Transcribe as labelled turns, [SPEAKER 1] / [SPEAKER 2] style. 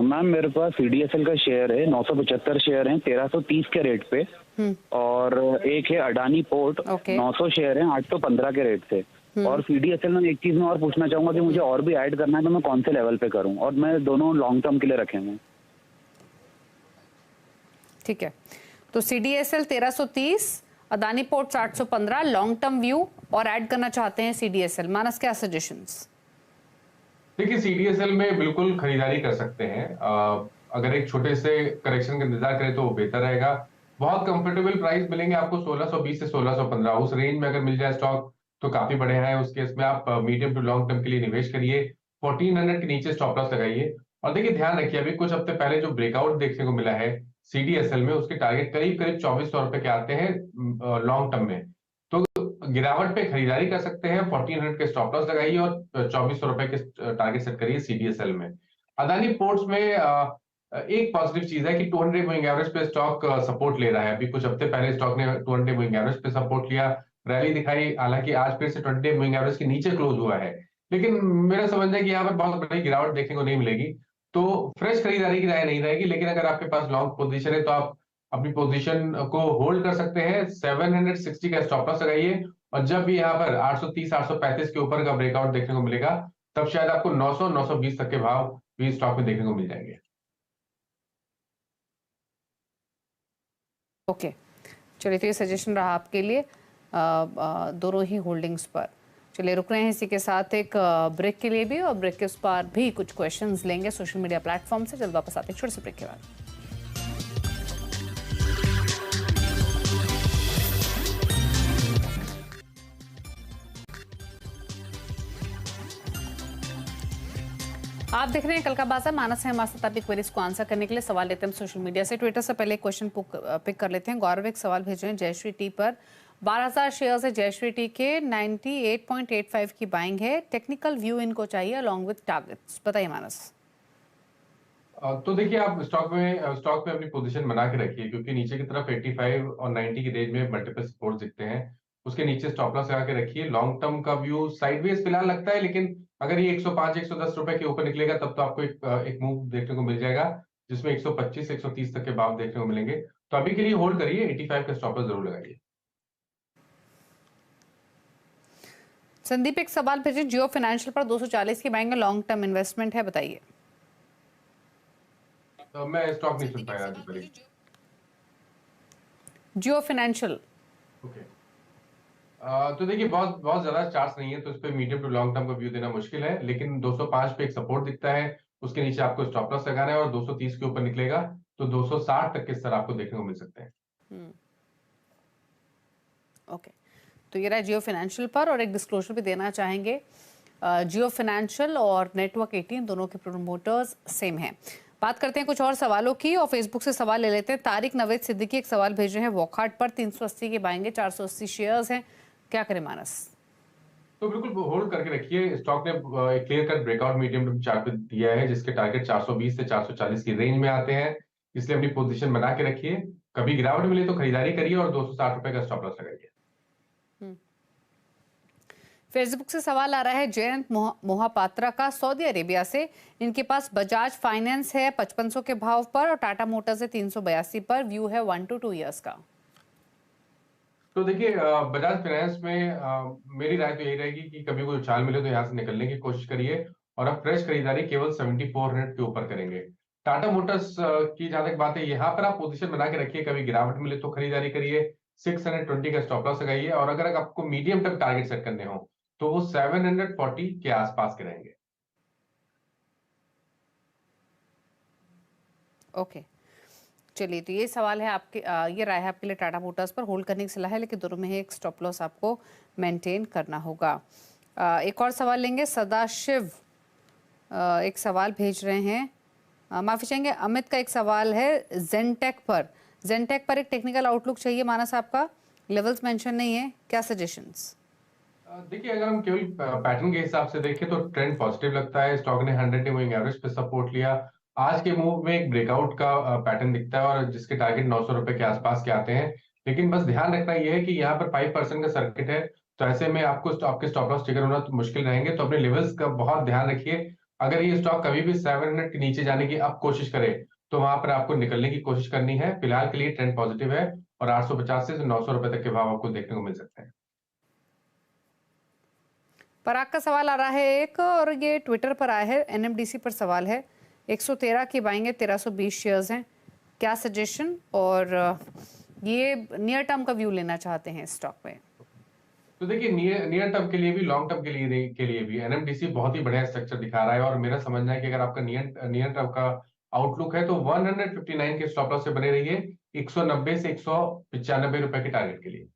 [SPEAKER 1] Ma'am मेरे पास CDSL का share है, 975 शेयर हैं 1330 के रेट पे। और एक है अडानी पोर्ट, 900 शेयर हैं 815 के रेट से। और सीडीएसएल में एक चीज मैं और पूछना चाहूंगा कि मुझे और भी ऐड करना है तो मैं कौन से लेवल पे करूं, और मैं दोनों लॉन्ग टर्म के लिए रखे हैं।
[SPEAKER 2] ठीक है, तो CDSL 1330, Adani port 815 long term view, और ऐड करना चाहते हैं सीडीएसएल। मानस, क्या सजेशंस?
[SPEAKER 3] देखिए, सीडीएसएल में बिल्कुल खरीदारी कर सकते हैं। अगर एक छोटे से करेक्शन का इंतजार करें तो वो बेहतर रहेगा। बहुत कंफर्टेबल प्राइस मिलेंगे आपको 1620 से 1615, उस रेंज में अगर मिल जाए स्टॉक तो काफी बढ़िया है। उस केस में आप मीडियम टू लॉन्ग टर्म के लिए निवेश करिए। 1400 के नीचे स्टॉप लॉस लगाइए। और देखिए, ध्यान रखिए, अभी कुछ हफ्ते पहले जो ब्रेकआउट देखने को मिला है सीडीएसएल में, उसके टारगेट करीब करीब 2400 रुपए के आते हैं लॉन्ग टर्म में। तो गिरावट पे खरीदारी कर सकते हैं। 1400 के स्टॉप लॉस लगाइए और 2400 रुपए के टारगेट सेट करिए सीडीएसएल में। अदानी पोर्ट्स में एक पॉजिटिव चीज है कि 200 मूविंग एवरेज पे स्टॉक सपोर्ट ले रहा है। अभी कुछ हफ्ते पहले स्टॉक ने 200 मूविंग एवरेज पे सपोर्ट लिया, रैली दिखाई। हालांकि आज फिर से 20 मूविंग एवरेज के नीचे क्लोज हुआ है, लेकिन मेरा समझना है कि यहाँ पर बहुत बड़ी गिरावट देखने को नहीं मिलेगी। तो फ्रेश खरीदारी की राय नहीं रहेगी, लेकिन अगर आपके पास लॉन्ग पोजीशन है तो आप अपनी पोजीशन को होल्ड कर सकते हैं। 760 का स्टॉप लॉस लगाइए, और जब भी यहाँ पर 830 835 के ऊपर का ब्रेकआउट देखने को मिलेगा, तब शायद आपको 900 920 तक के भाव भी स्टॉक में देखने को मिल जाएंगे।
[SPEAKER 2] ओके, चलिए, तो ये सजेशन रहा आपके लिए दोनों ही होल्डिंग्स पर। चलिए, रुक रहे हैं इसी के साथ एक ब्रेक के लिए भी, और ब्रेक के उस पर भी कुछ क्वेश्चंस लेंगे सोशल मीडिया प्लेटफॉर्म से। जल्द वापस आते हैं छोटे से ब्रेक के बाद। आप देख रहे हैं कल का बाजार। मानस है हमारे साथ आपकी क्वेरीज को आंसर करने के लिए। सवाल लेते हैं हम सोशल मीडिया से। ट्विटर से पहले क्वेश्चन पिक कर लेते हैं। गौरव एक सवाल भेज रहे हैं, जयश्री टी पर 12,000 शेयर्स है जयश्री टी के, 98.85 की बाइंग है। टेक्निकल व्यू इनको चाहिए अलॉन्ग विद टारगेट्स, बताइए मानस।
[SPEAKER 3] तो देखिए, आप स्टॉक में अपनी पोजीशन बना के रखिए, क्योंकि नीचे की तरफ 85 और 90 की रेंज में मल्टीपल सपोर्ट दिखते हैं। उसके नीचे स्टॉप लॉस लगा के रखिए। लॉन्ग टर्म का व्यू साइडवेज फिलहाल लगता है, लेकिन अगर ये 105 110 रुपए के ऊपर निकलेगा तब तो आपको एक मूव देखने को मिल जाएगा, जिसमें 125 130 तक के भाव देखने को मिलेंगे। तो अभी के लिए होल्ड करिए, 85 का स्टॉप लॉस जरूर लगाइए।
[SPEAKER 2] संदीप एक सवाल भेजे, जियो फाइनेंशियल पर 240 की बाइंग, लॉन्ग टर्म इन्वेस्टमेंट है, बताइए।
[SPEAKER 3] तो मैं स्टॉक नहीं सुन पाया अभी।
[SPEAKER 2] जियो फाइनेंशियल,
[SPEAKER 3] ओके। तो देखिए, बहुत ज्यादा चार्ट्स नहीं है, तो इस पे मीडियम टू लॉन्ग टर्म का व्यू देना मुश्किल है। लेकिन 205 पे एक सपोर्ट दिखता है, उसके नीचे आपको स्टॉप लॉस लगाना है, और 230 के ऊपर निकलेगा तो 260 तक के स्तर आपको देखने को मिल सकते हैं।
[SPEAKER 2] ओके, तो ये रहा जियो फाइनेंशियल पर। और एक डिस्क्लोजर भी देना चाहेंगे, जियो फाइनेंशियल और नेटवर्क 18 दोनों के प्रोमोटर्स सेम हैं। बात करते हैं कुछ और सवालों की, और फेसबुक से सवाल ले लेते हैं। तारिक नवेद सिद्दीकी एक सवाल भेज रहे हैं, वॉकहार्ट पर 380 के बाएंगे, 480 शेयर्स हैं, क्या करें मानस?
[SPEAKER 3] तो बिल्कुल होल्ड करके रखिए। स्टॉक ने एक clear cut breakout medium term chart पे दिया है, जिसके टारगेट 420 से 440 की रेंज में आते हैं। इसलिए अपनी पोजीशन बना के रखिए। कभी गिरावट मिले तो खरीदारी करिए, और 260 रुपए का स्टॉप लॉस लगाइए।
[SPEAKER 2] फेसबुक से सवाल आ रहा है जयंत मोहापात्रा का, सऊदी अरेबिया से। इनके पास बजाज फाइनेंस है 5500 के भाव पर, और टाटा मोटर्स है 382 पर। व्यू है 1 to 2 ईयर्स का।
[SPEAKER 3] तो देखिए, बजाज फाइनेंस में मेरी राय तो यही रहेगी कि कभी कोई उछाल मिले तो यहाँ से निकलने की कोशिश करिए, और अब फ्रेश खरीदारी केवल 7400 के ऊपर करेंगे। टाटा मोटर्स की जहां तक बात है, यहाँ पर आप पोजीशन बना के रखिए। कभी गिरावट मिले तो खरीदारी करिए। 620 का स्टॉप लॉस लगाइए, और अगर आपको मीडियम टर्म टारगेट सेट करने हो तो वो 740 के आसपास के रहेंगे।
[SPEAKER 2] ओके, चलिए, तो ये सवाल है आपके, ये राय है आपके लिए टाटा मोटर्स पर होल्ड करने की सलाह है, लेकिन दोनों में ही एक स्टॉप लॉस आपको मेंटेन करना होगा। एक और सवाल लेंगे, सदाशिव एक सवाल भेज रहे हैं, माफी चाहेंगे, अमित का एक सवाल है जेनटेक पर एक टेक्निकल आउटलुक चाहिए मानस आपका, लेवल्स मेंशन नहीं है, क्या सजेशंस?
[SPEAKER 3] देखिए, अगर हम केवल पैटर्न के हिसाब से देखें तो ट्रेंड पॉजिटिव लगता है। स्टॉक ने 100 मूविंग एवरेज पे सपोर्ट लिया। आज के मूव में एक ब्रेकआउट का पैटर्न दिखता है, और जिसके टारगेट 900 रुपए के आसपास के आते हैं। लेकिन बस ध्यान रखना यह है कि यहाँ पर 5% का सर्किट है, तो ऐसे में आपको आपके स्टॉप लॉस ट्रिगर होना तो मुश्किल रहेंगे। तो अपने लेवल्स का बहुत ध्यान रखिए। अगर ये स्टॉक कभी भी 700 के नीचे जाने की अब कोशिश करे तो वहां पर आपको निकलने की कोशिश करनी है। फिलहाल के लिए ट्रेंड पॉजिटिव है और 850 से 900 रुपए तक के भाव आपको देखने को मिल सकते हैं।
[SPEAKER 2] पराग का सवाल आ रहा है एक, और ये ट्विटर पर आया है, एनएमडीसी पर सवाल है। 113 की बाइंग है, 1320 शेयर्स हैं, क्या सजेशन? और ये नियर टर्म का व्यू लेना चाहते हैं स्टॉक पे।
[SPEAKER 3] तो देखिए नियर टर्म के लिए भी लॉन्ग टर्म के लिए भी एनएमडीसी बहुत ही बढ़िया स्ट्रक्चर दिखा रहा है और मेरा समझना है कि अगर आपका नियर टर्म का आउटलुक है तो 159 के स्टॉप लॉस से बने रहिए 190 से 195 रुपए के टारगेट के लिए।